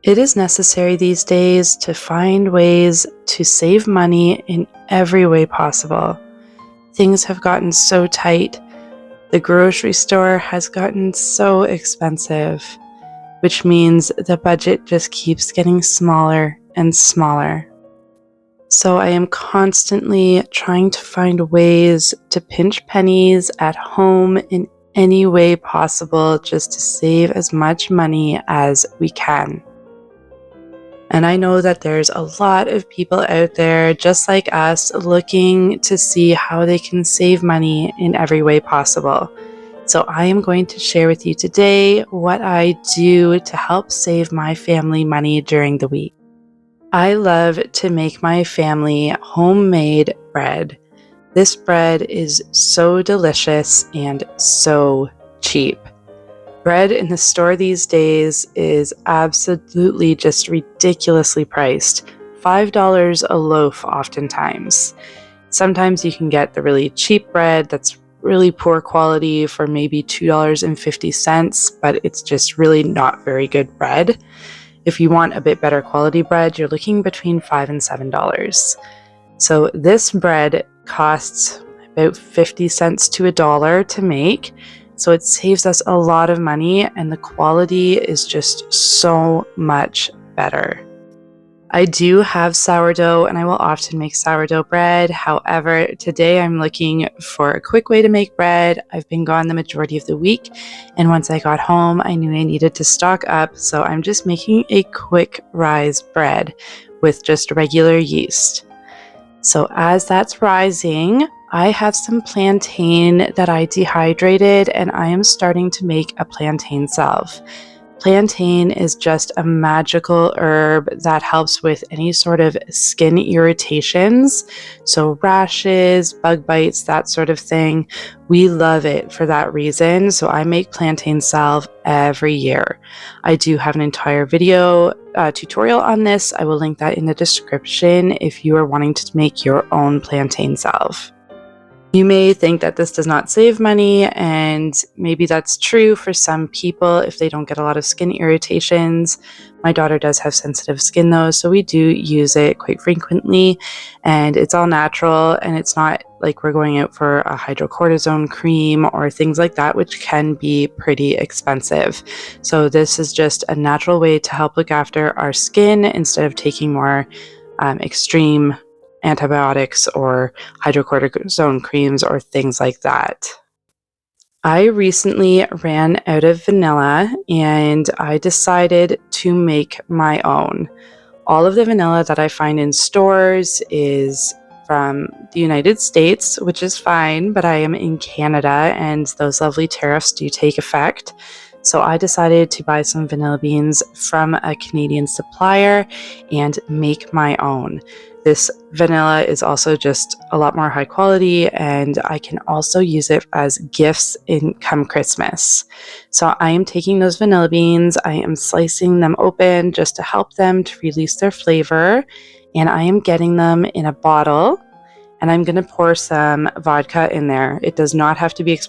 It is necessary these days to find ways to save money in every way possible. Things have gotten so tight. The grocery store has gotten so expensive, which means the budget just keeps getting smaller and smaller. So I am constantly trying to find ways to pinch pennies at home in any way possible just to save as much money as we can. And I know that there's a lot of people out there just like us looking to see how they can save money in every way possible. So I am going to share with you today what I do to help save my family money during the week. I love to make my family homemade bread. This bread is so delicious and so cheap. Bread in the store these days is absolutely just ridiculously priced. $5 a loaf oftentimes. Sometimes you can get the really cheap bread that's really poor quality for maybe $2.50, but it's just really not very good bread. If you want a bit better quality bread, you're looking between $5 and $7. So this bread costs about 50 cents to $1 to make. So it saves us a lot of money and the quality is just so much better. I do have sourdough and I will often make sourdough bread. However, today I'm looking for a quick way to make bread. I've been gone the majority of the week, and once I got home, I knew I needed to stock up. So I'm just making a quick rise bread with just regular yeast. So as that's rising, I have some plantain that I dehydrated and I am starting to make a plantain salve. Plantain is just a magical herb that helps with any sort of skin irritations, so rashes, bug bites, that sort of thing. We love it for that reason, so I make plantain salve every year. I do have an entire video tutorial on this. I will link that in the description if you are wanting to make your own plantain salve. You may think that this does not save money, and maybe that's true for some people if they don't get a lot of skin irritations. My daughter does have sensitive skin though, so we do use it quite frequently, and it's all natural, and it's not like we're going out for a hydrocortisone cream or things like that, which can be pretty expensive. So this is just a natural way to help look after our skin instead of taking more extreme antibiotics or hydrocortisone creams or things like that. I recently ran out of vanilla and I decided to make my own. All of the vanilla that I find in stores is from the United States, which is fine, but I am in Canada and those lovely tariffs do take effect. So I decided to buy some vanilla beans from a Canadian supplier and make my own. This vanilla is also just a lot more high quality, and I can also use it as gifts come Christmas. So I am taking those vanilla beans, I am slicing them open just to help them to release their flavor, and I am getting them in a bottle, and I'm going to pour some vodka in there. It does not have to be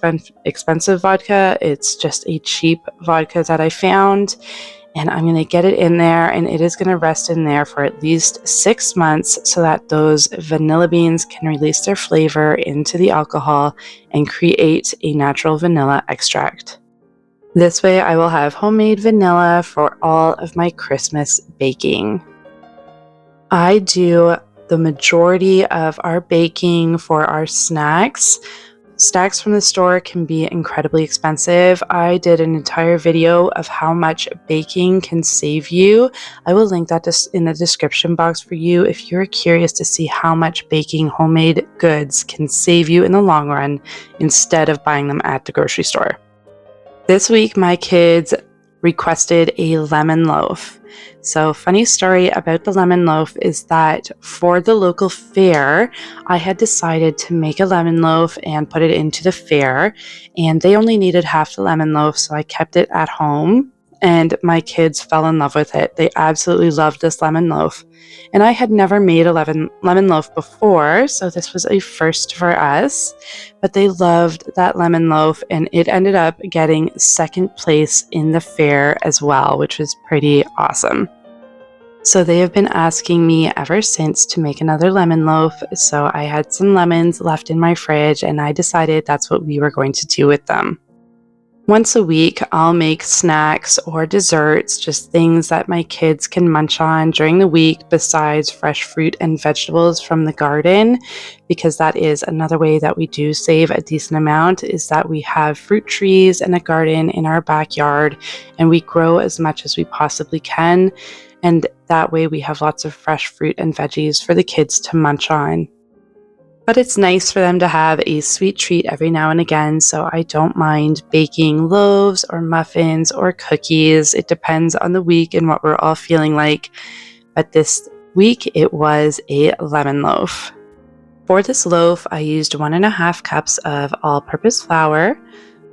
expensive vodka, it's just a cheap vodka that I found. And I'm going to get it in there, and it is going to rest in there for at least 6 months so that those vanilla beans can release their flavor into the alcohol and create a natural vanilla extract. This way I will have homemade vanilla for all of my Christmas baking. I do the majority of our baking for our snacks. Snacks from the store can be incredibly expensive. I did an entire video of how much baking can save you. I will link that in the description box for you if you're curious to see how much baking homemade goods can save you in the long run instead of buying them at the grocery store. This week, my kids requested a lemon loaf. So funny story about the lemon loaf is that for the local fair, I had decided to make a lemon loaf and put it into the fair, and they only needed half the lemon loaf, so I kept it at home, and my kids fell in love with it. They absolutely loved this lemon loaf, and I had never made a lemon loaf before, so this was a first for us, but they loved that lemon loaf, and it ended up getting second place in the fair as well, which was pretty awesome. So they have been asking me ever since to make another lemon loaf. So I had some lemons left in my fridge and I decided that's what we were going to do with them. Once a week, I'll make snacks or desserts, just things that my kids can munch on during the week besides fresh fruit and vegetables from the garden, because that is another way that we do save a decent amount, is that we have fruit trees and a garden in our backyard and we grow as much as we possibly can. And that way we have lots of fresh fruit and veggies for the kids to munch on. But it's nice for them to have a sweet treat every now and again, so I don't mind baking loaves or muffins or cookies. It depends on the week and what we're all feeling like. But this week it was a lemon loaf. For this loaf, I used 1.5 cups of all-purpose flour,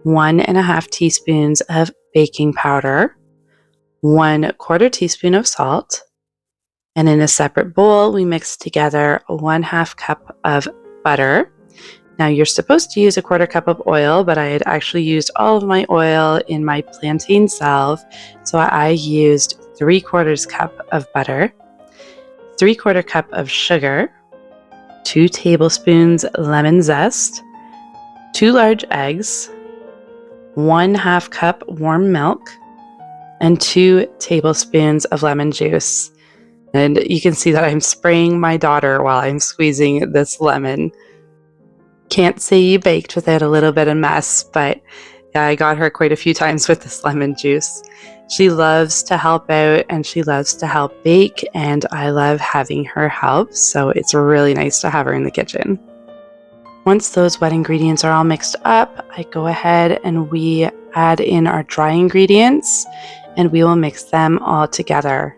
1.5 teaspoons of baking powder, 1/4 teaspoon of salt, and in a separate bowl, we mixed together 1/2 cup of butter. Now you're supposed to use 1/4 cup of oil, but I had actually used all of my oil in my Plantain Salve, so I used 3/4 cup of butter, 3/4 cup of sugar, 2 tablespoons lemon zest, 2 large eggs, 1/2 cup warm milk, and 2 tablespoons of lemon juice. And you can see that I'm spraying my daughter while I'm squeezing this lemon. Can't say you baked without a little bit of mess, but yeah, I got her quite a few times with this lemon juice. She loves to help out and she loves to help bake, and I love having her help, so it's really nice to have her in the kitchen. Once those wet ingredients are all mixed up, I go ahead and we add in our dry ingredients and we will mix them all together.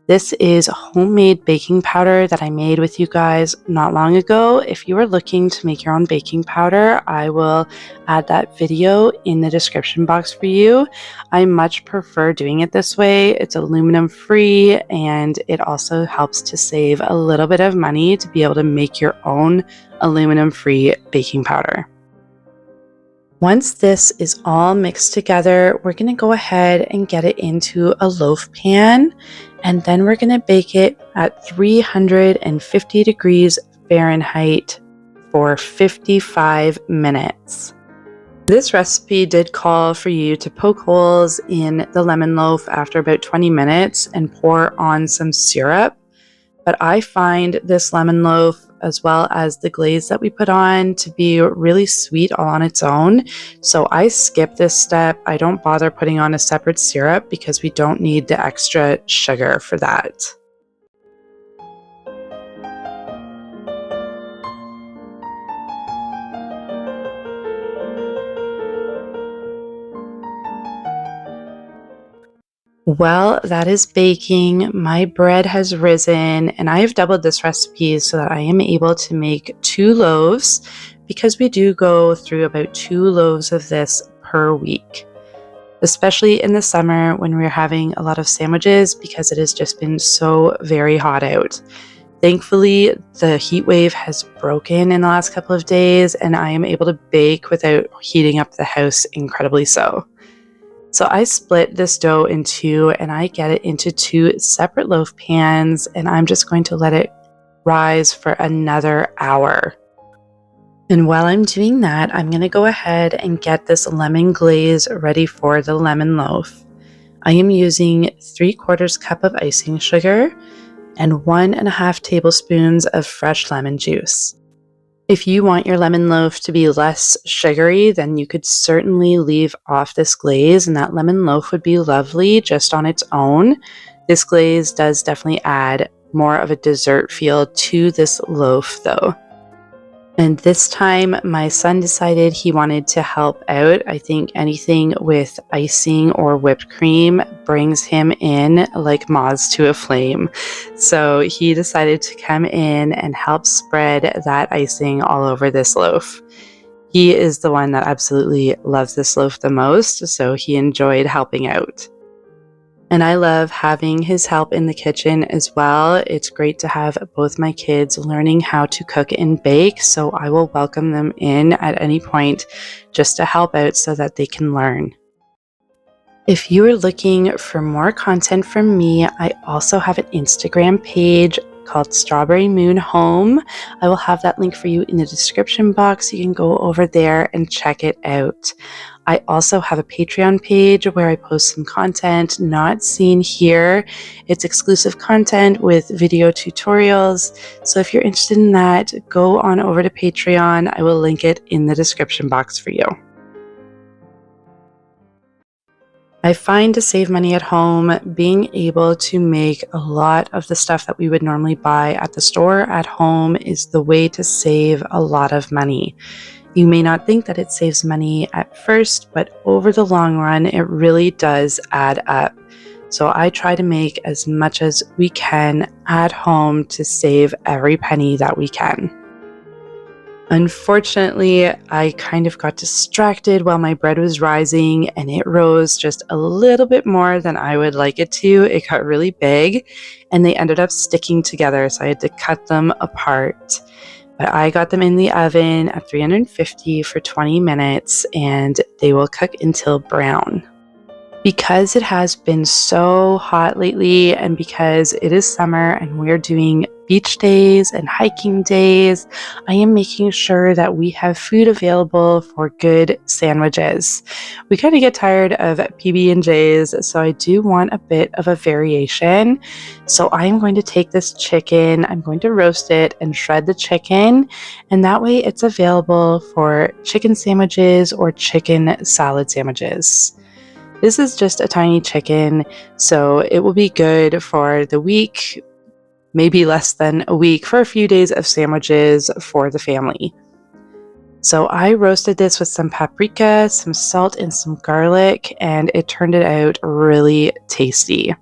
This is homemade baking powder that I made with you guys not long ago. If you are looking to make your own baking powder, I will add that video in the description box for you. I much prefer doing it this way. It's aluminum free and it also helps to save a little bit of money to be able to make your own aluminum free baking powder. Once this is all mixed together, we're going to go ahead and get it into a loaf pan, and then we're going to bake it at 350 degrees Fahrenheit for 55 minutes. This recipe did call for you to poke holes in the lemon loaf after about 20 minutes and pour on some syrup, but I find this lemon loaf as well as the glaze that we put on to be really sweet all on its own. So I skip this step. I don't bother putting on a separate syrup because we don't need the extra sugar for that. Well, that is baking. My bread has risen and I have doubled this recipe so that I am able to make 2 loaves, because we do go through about 2 loaves of this per week, especially in the summer when we're having a lot of sandwiches because it has just been so very hot out. Thankfully, the heat wave has broken in the last couple of days and I am able to bake without heating up the house incredibly so. So I split this dough in 2 and I get it into 2 separate loaf pans, and I'm just going to let it rise for another hour. And while I'm doing that, I'm going to go ahead and get this lemon glaze ready for the lemon loaf. I am using 3/4 cup of icing sugar and 1.5 tablespoons of fresh lemon juice. If you want your lemon loaf to be less sugary, then you could certainly leave off this glaze and that lemon loaf would be lovely just on its own. This glaze does definitely add more of a dessert feel to this loaf though. And this time my son decided he wanted to help out. I think anything with icing or whipped cream brings him in like moths to a flame. So he decided to come in and help spread that icing all over this loaf. He is the one that absolutely loves this loaf the most, so he enjoyed helping out. And I love having his help in the kitchen as well. It's great to have both my kids learning how to cook and bake, so I will welcome them in at any point just to help out so that they can learn. If you are looking for more content from me, I also have an Instagram page called Strawberry Moon Home. I will have that link for you in the description box. You can go over there and check it out. I also have a Patreon page where I post some content not seen here. It's exclusive content with video tutorials. So if you're interested in that, go on over to Patreon. I will link it in the description box for you. I find to save money at home, being able to make a lot of the stuff that we would normally buy at the store at home is the way to save a lot of money. You may not think that it saves money at first, but over the long run, it really does add up. So I try to make as much as we can at home to save every penny that we can. Unfortunately, I kind of got distracted while my bread was rising, and it rose just a little bit more than I would like it to. It got really big and they ended up sticking together, so I had to cut them apart. But I got them in the oven at 350 for 20 minutes and they will cook until brown. Because it has been so hot lately and because it is summer and we're doing beach days and hiking days, I am making sure that we have food available for good sandwiches. We kind of get tired of PB&Js, so I do want a bit of a variation. So I am going to take this chicken, I'm going to roast it and shred the chicken, and that way it's available for chicken sandwiches or chicken salad sandwiches. This is just a tiny chicken, so it will be good for the week, maybe less than a week, for a few days of sandwiches for the family. So I roasted this with some paprika, some salt, and some garlic, and it turned it out really tasty.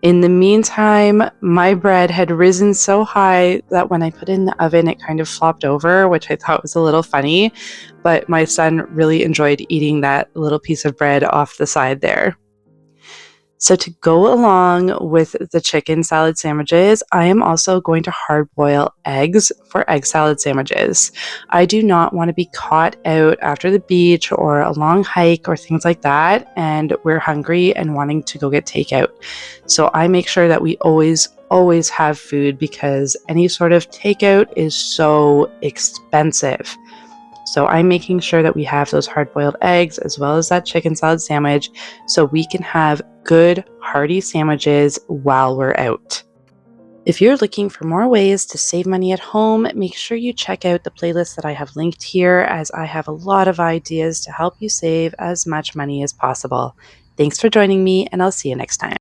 In the meantime, my bread had risen so high that when I put it in the oven, it kind of flopped over, which I thought was a little funny, but my son really enjoyed eating that little piece of bread off the side there. So to go along with the chicken salad sandwiches, I am also going to hard boil eggs for egg salad sandwiches. I do not want to be caught out after the beach or a long hike or things like that, and we're hungry and wanting to go get takeout. So I make sure that we always have food because any sort of takeout is so expensive. So I'm making sure that we have those hard-boiled eggs as well as that chicken salad sandwich so we can have good, hearty sandwiches while we're out. If you're looking for more ways to save money at home, make sure you check out the playlist that I have linked here, as I have a lot of ideas to help you save as much money as possible. Thanks for joining me, and I'll see you next time.